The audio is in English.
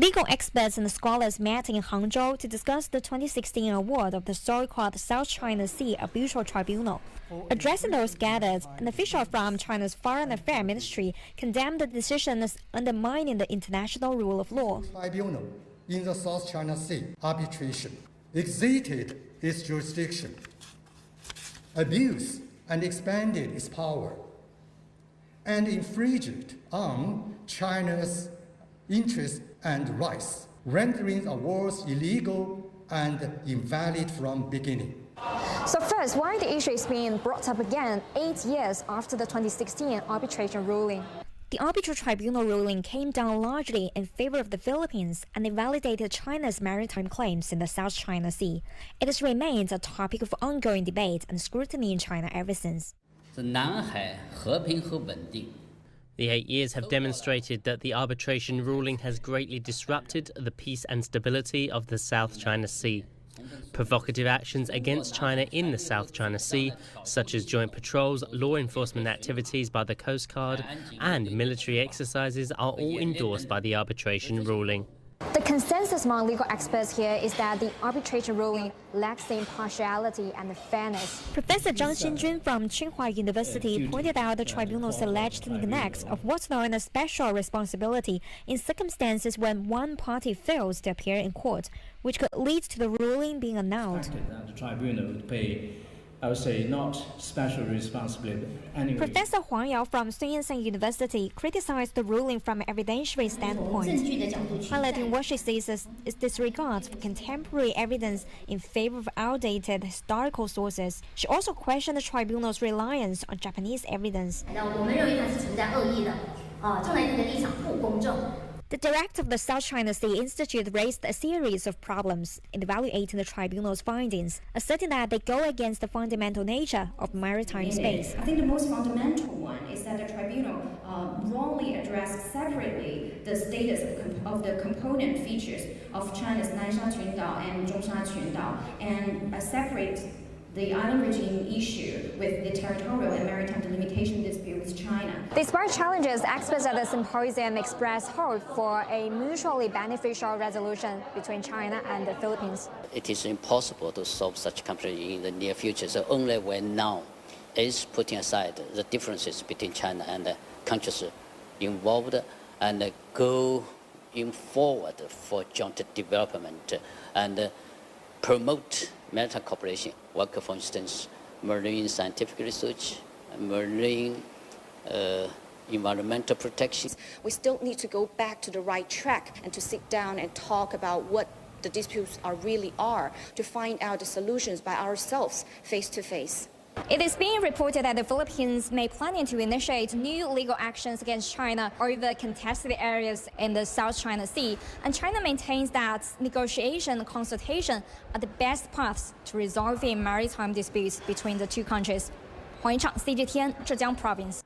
Legal experts and scholars met in Hangzhou to discuss the 2016 award of the so-called South China Sea Arbitral Tribunal. Addressing those gathered, an official from China's Foreign Affairs Ministry condemned the decision as undermining the international rule of law. Tribunal in the South China Sea arbitration exceeded its jurisdiction, abused and expanded its power, and infringed on China's interests and rights, rendering the awards illegal and invalid from beginning. So first, why the issue is being brought up again 8 years after the 2016 arbitration ruling? The arbitral tribunal ruling came down largely in favor of the Philippines and invalidated China's maritime claims in the South China Sea. It has remained a topic of ongoing debate and scrutiny in China ever since. The 8 years have demonstrated that the arbitration ruling has greatly disrupted the peace and stability of the South China Sea. Provocative actions against China in the South China Sea, such as joint patrols, law enforcement activities by the Coast Guard, and military exercises are all endorsed by the arbitration ruling. The consensus among legal experts here is that the arbitration ruling lacks the impartiality and fairness. Professor Zhang Xinjun from Tsinghua University pointed out the tribunal's alleged neglect of what's known as special responsibility in circumstances when one party fails to appear in court, which could lead to the ruling being annulled. The tribunal would pay, I would say, not special responsibility anyway. Professor Huang Yichang from Sun Yat-sen University criticized the ruling from an evidentiary standpoint, highlighting what she sees as disregard for contemporary evidence in favor of outdated historical sources. She also questioned the tribunal's reliance on Japanese evidence. The director of the South China Sea Institute raised a series of problems in evaluating the tribunal's findings, asserting that they go against the fundamental nature of maritime space. I think the most fundamental one is that the tribunal wrongly addressed separately the status of the component features of China's Nansha Qundao and Zhongsha Qundao, and separate the island regime issue with the territorial and maritime delimitation dispute with China. Despite challenges, experts at the symposium expressed hope for a mutually beneficial resolution between China and the Philippines. It is impossible to solve such conflict in the near future, so only when now is putting aside the differences between China and the countries involved and going forward for joint development and promote maritime cooperation, work, for instance, marine scientific research, marine environmental protection. We still need to go back to the right track and to sit down and talk about what the disputes really are, to find out the solutions by ourselves, face to face. It is being reported that the Philippines may plan to initiate new legal actions against China over contested areas in the South China Sea, and China maintains that negotiation and consultation are the best paths to resolving maritime disputes between the two countries. Huang Yichang, CGTN, Zhejiang Province.